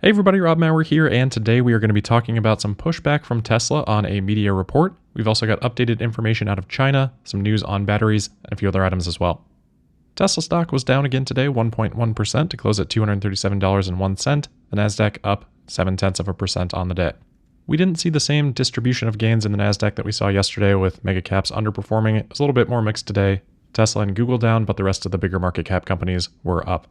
Hey everybody, Rob Maurer here, and today we are going to be talking about some pushback from Tesla on a media report. We've also got updated information out of China, some news on batteries, and a few other items as well. Tesla stock was down again today, 1.1% to close at $237.01. The Nasdaq up 0.7% on the day. We didn't see the same distribution of gains in the Nasdaq that we saw yesterday, with mega caps underperforming. It was a little bit more mixed today. Tesla and Google down, but the rest of the bigger market cap companies were up.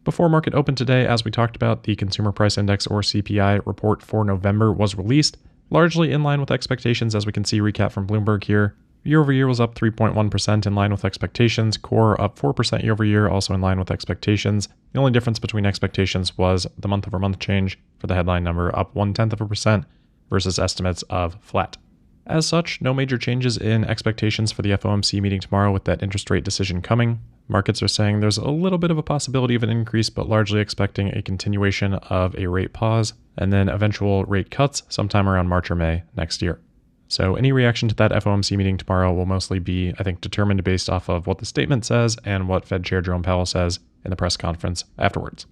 Before market open today, as we talked about, the Consumer Price Index, or CPI, report for November was released, largely in line with expectations, as we can see recap from Bloomberg here. Year over year was up 3.1% in line with expectations. Core up 4% year over year, also in line with expectations. The only difference between expectations was the month over month change for the headline number, up 0.1% versus estimates of flat. As such, no major changes in expectations for the FOMC meeting tomorrow with that interest rate decision coming. Markets are saying there's a little bit of a possibility of an increase, but largely expecting a continuation of a rate pause and then eventual rate cuts sometime around March or May next year. So any reaction to that FOMC meeting tomorrow will mostly be, I think, determined based off of what the statement says and what Fed Chair Jerome Powell says in the press conference afterwards.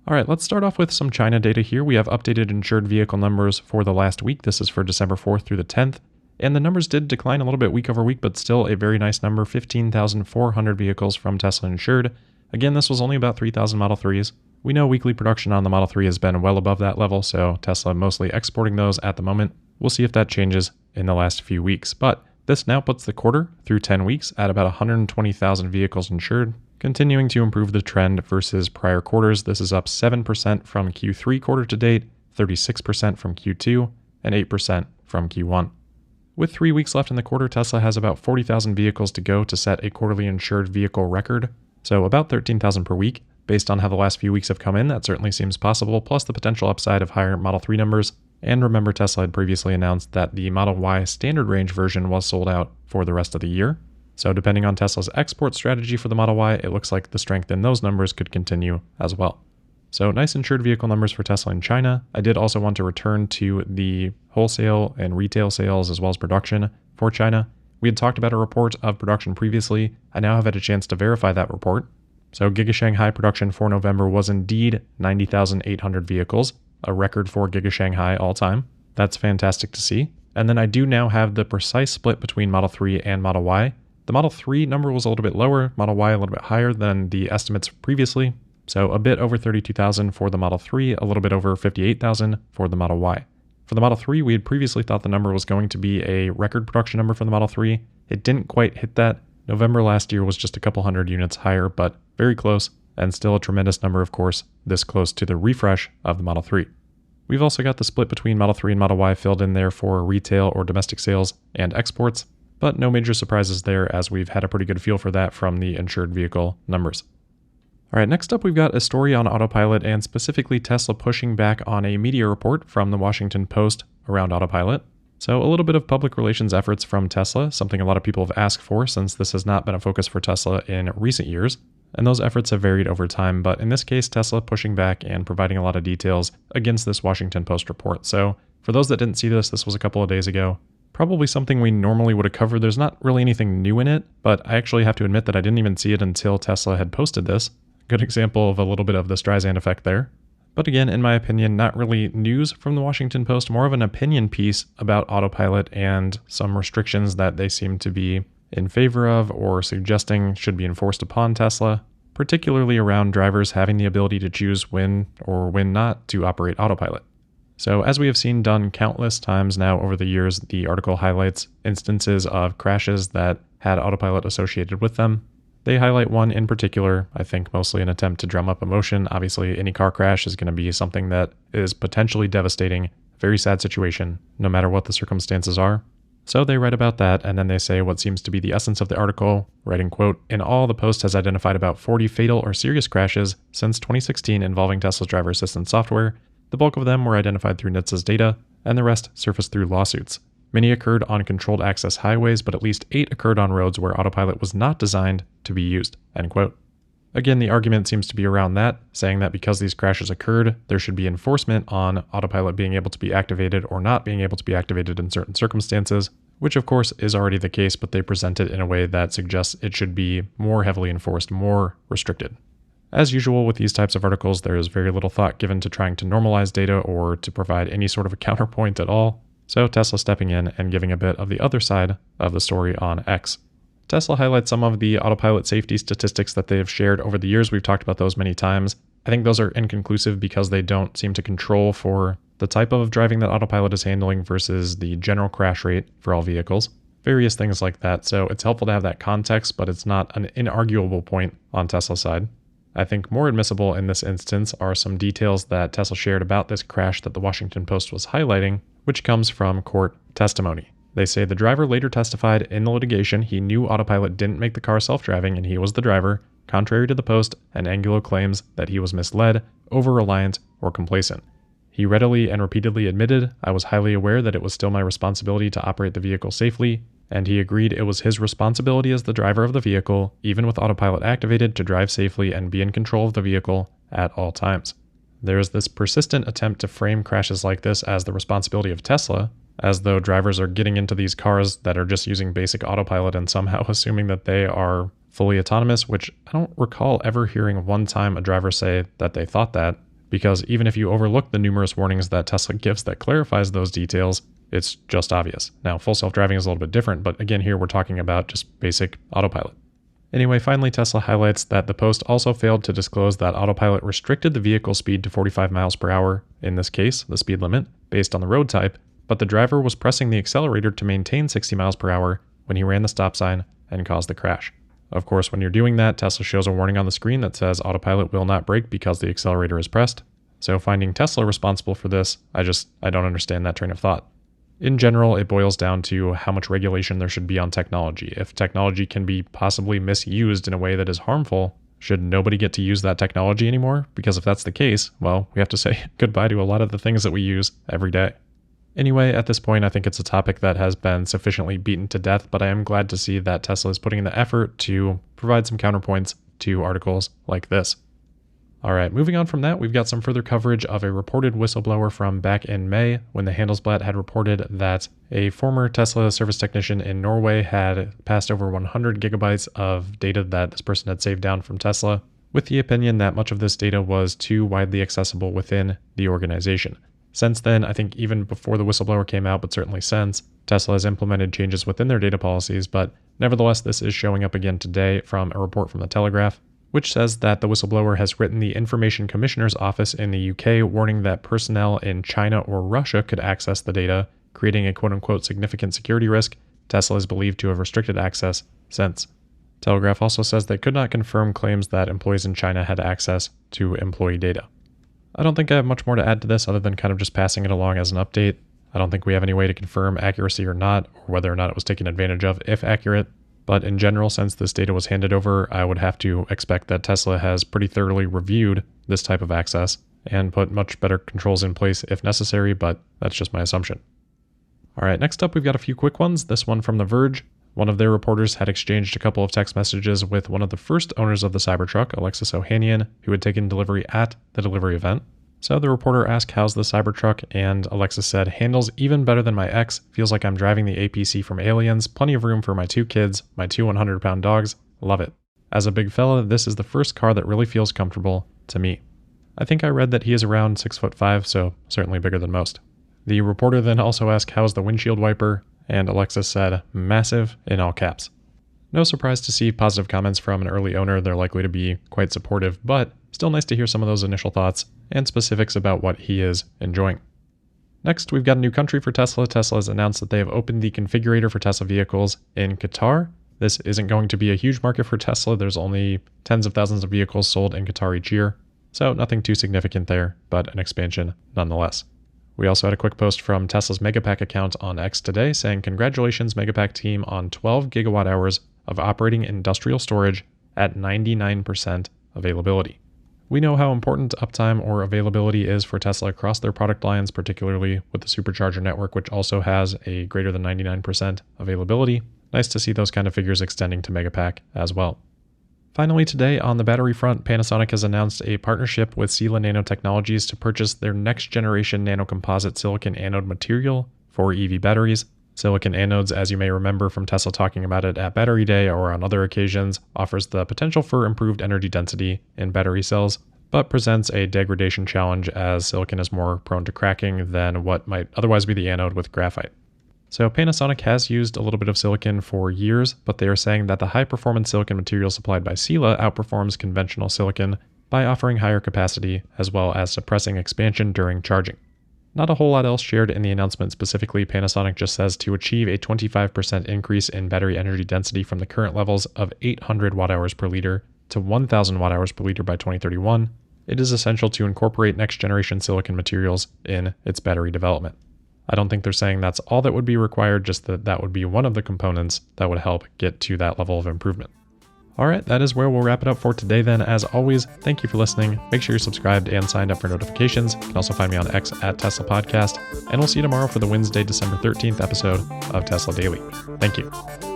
All right, let's start off with some China data here. We have updated insured vehicle numbers for the last week. This is for December 4th through the 10th. And the numbers did decline a little bit week over week, but still a very nice number, 15,400 vehicles from Tesla insured. Again, this was only about 3,000 Model 3s. We know weekly production on the Model 3 has been well above that level, so Tesla mostly exporting those at the moment. We'll see if that changes in the last few weeks. But this now puts the quarter through 10 weeks at about 120,000 vehicles insured, continuing to improve the trend versus prior quarters. This is up 7% from Q3 quarter to date, 36% from Q2, and 8% from Q1. With 3 weeks left in the quarter, Tesla has about 40,000 vehicles to go to set a quarterly insured vehicle record, so about 13,000 per week. Based on how the last few weeks have come in, that certainly seems possible, plus the potential upside of higher Model 3 numbers. And remember, Tesla had previously announced that the Model Y standard range version was sold out for the rest of the year. So depending on Tesla's export strategy for the Model Y, it looks like the strength in those numbers could continue as well. So nice insured vehicle numbers for Tesla in China. I did also want to return to the wholesale and retail sales as well as production for China. We had talked about a report of production previously. I now have had a chance to verify that report. So Giga Shanghai production for November was indeed 90,800 vehicles, a record for Giga Shanghai all time. That's fantastic to see. And then I do now have the precise split between Model 3 and Model Y. The Model 3 number was a little bit lower, Model Y a little bit higher than the estimates previously. So a bit over 32,000 for the Model 3, a little bit over 58,000 for the Model Y. For the Model 3, we had previously thought the number was going to be a record production number for the Model 3. It didn't quite hit that. November last year was just a couple hundred units higher, but very close, and still a tremendous number, of course, this close to the refresh of the Model 3. We've also got the split between Model 3 and Model Y filled in there for retail or domestic sales and exports, but no major surprises there, as we've had a pretty good feel for that from the insured vehicle numbers. All right, next up we've got a story on Autopilot, and specifically Tesla pushing back on a media report from the Washington Post around Autopilot. So a little bit of public relations efforts from Tesla, something a lot of people have asked for since this has not been a focus for Tesla in recent years. And those efforts have varied over time, but in this case, Tesla pushing back and providing a lot of details against this Washington Post report. So for those that didn't see this, this was a couple of days ago. Probably something we normally would have covered. There's not really anything new in it, but I actually have to admit that I didn't even see it until Tesla had posted this. Good example of a little bit of the Streisand effect there. But again, in my opinion, not really news from the Washington Post, more of an opinion piece about Autopilot and some restrictions that they seem to be in favor of or suggesting should be enforced upon Tesla, particularly around drivers having the ability to choose when or when not to operate Autopilot. So as we have seen done countless times now over the years, the article highlights instances of crashes that had Autopilot associated with them. They highlight one in particular, I think mostly an attempt to drum up emotion. Obviously, any car crash is going to be something that is potentially devastating, very sad situation, no matter what the circumstances are. So they write about that, and then they say what seems to be the essence of the article, writing, quote, "In all, the Post has identified about 40 fatal or serious crashes since 2016 involving Tesla's driver assistance software. The bulk of them were identified through NHTSA's data, and the rest surfaced through lawsuits. Many occurred on controlled access highways, but at least 8 occurred on roads where Autopilot was not designed to be used," end quote. Again, the argument seems to be around that, saying that because these crashes occurred, there should be enforcement on Autopilot being able to be activated or not being able to be activated in certain circumstances, which of course is already the case, but they present it in a way that suggests it should be more heavily enforced, more restricted. As usual with these types of articles, there is very little thought given to trying to normalize data or to provide any sort of a counterpoint at all. So Tesla stepping in and giving a bit of the other side of the story on X. Tesla highlights some of the Autopilot safety statistics that they have shared over the years. We've talked about those many times. I think those are inconclusive because they don't seem to control for the type of driving that Autopilot is handling versus the general crash rate for all vehicles. Various things like that. So it's helpful to have that context, but it's not an inarguable point on Tesla's side. I think more admissible in this instance are some details that Tesla shared about this crash that the Washington Post was highlighting, which comes from court testimony. They say the driver later testified in the litigation he knew Autopilot didn't make the car self-driving and he was the driver, contrary to the Post and Angulo claims that he was misled, over-reliant, or complacent. He readily and repeatedly admitted, "I was highly aware that it was still my responsibility to operate the vehicle safely," and he agreed it was his responsibility as the driver of the vehicle, even with Autopilot activated, to drive safely and be in control of the vehicle at all times. There is this persistent attempt to frame crashes like this as the responsibility of Tesla, as though drivers are getting into these cars that are just using basic autopilot and somehow assuming that they are fully autonomous, which I don't recall ever hearing one time a driver say that they thought that, because even if you overlook the numerous warnings that Tesla gives that clarifies those details, it's just obvious. Now, full self-driving is a little bit different, but again, here we're talking about just basic autopilot. Anyway, finally, Tesla highlights that the Post also failed to disclose that Autopilot restricted the vehicle speed to 45 miles per hour, in this case, the speed limit, based on the road type, but the driver was pressing the accelerator to maintain 60 miles per hour when he ran the stop sign and caused the crash. Of course, when you're doing that, Tesla shows a warning on the screen that says Autopilot will not brake because the accelerator is pressed. So finding Tesla responsible for this, I don't understand that train of thought. In general, it boils down to how much regulation there should be on technology. If technology can be possibly misused in a way that is harmful, should nobody get to use that technology anymore? Because if that's the case, well, we have to say goodbye to a lot of the things that we use every day. Anyway, at this point, I think it's a topic that has been sufficiently beaten to death, but I am glad to see that Tesla is putting in the effort to provide some counterpoints to articles like this. All right, moving on from that, we've got some further coverage of a reported whistleblower from back in May when the Handelsblad had reported that a former Tesla service technician in Norway had passed over 100 gigabytes of data that this person had saved down from Tesla, with the opinion that much of this data was too widely accessible within the organization. Since then, I think even before the whistleblower came out, but certainly since, Tesla has implemented changes within their data policies, but nevertheless, this is showing up again today from a report from the Telegraph, which says that the whistleblower has written the Information Commissioner's Office in the UK warning that personnel in China or Russia could access the data, creating a quote-unquote significant security risk. Tesla is believed to have restricted access since. Telegraph also says they could not confirm claims that employees in China had access to employee data. I don't think I have much more to add to this other than kind of just passing it along as an update. I don't think we have any way to confirm accuracy or not, or whether or not it was taken advantage of if accurate. But in general, since this data was handed over, I would have to expect that Tesla has pretty thoroughly reviewed this type of access and put much better controls in place if necessary, but that's just my assumption. All right, next up, we've got a few quick ones. This one from The Verge. One of their reporters had exchanged a couple of text messages with one of the first owners of the Cybertruck, Alexis Ohanian, who had taken delivery at the delivery event. So the reporter asked, "How's the Cybertruck?" And Alexis said, "Handles even better than my X. Feels like I'm driving the APC from Aliens. Plenty of room for my 2 kids, my 2 100-pound dogs. Love it. As a big fella, this is the first car that really feels comfortable to me." I think I read that he is around 6'5", so certainly bigger than most. The reporter then also asked, "How's the windshield wiper?" And Alexis said, "Massive," in all caps. No surprise to see positive comments from an early owner. They're likely to be quite supportive, but still nice to hear some of those initial thoughts and specifics about what he is enjoying. Next, we've got a new country for Tesla. Tesla has announced that they have opened the configurator for Tesla vehicles in Qatar. This isn't going to be a huge market for Tesla. There's only tens of thousands of vehicles sold in Qatar each year, so nothing too significant there, but an expansion nonetheless. We also had a quick post from Tesla's Megapack account on X today saying, "Congratulations Megapack team on 12 gigawatt hours of operating industrial storage at 99% availability." We know how important uptime or availability is for Tesla across their product lines, particularly with the supercharger network, which also has a greater than 99% availability. Nice to see those kind of figures extending to Megapack as well. Finally today, on the battery front, Panasonic has announced a partnership with Sila Nanotechnologies to purchase their next generation nanocomposite silicon anode material for EV batteries. Silicon anodes, as you may remember from Tesla talking about it at Battery Day or on other occasions, offers the potential for improved energy density in battery cells, but presents a degradation challenge as silicon is more prone to cracking than what might otherwise be the anode with graphite. So Panasonic has used a little bit of silicon for years, but they are saying that the high-performance silicon material supplied by Sila outperforms conventional silicon by offering higher capacity as well as suppressing expansion during charging. Not a whole lot else shared in the announcement. Specifically, Panasonic just says to achieve a 25% increase in battery energy density from the current levels of 800 watt-hours per liter to 1,000 watt-hours per liter by 2031, it is essential to incorporate next-generation silicon materials in its battery development. I don't think they're saying that's all that would be required, just that that would be one of the components that would help get to that level of improvement. Alright, that is where we'll wrap it up for today then. As always, thank you for listening. Make sure you're subscribed and signed up for notifications. You can also find me on X at Tesla Podcast. And we'll see you tomorrow for the Wednesday, December 13th episode of Tesla Daily. Thank you.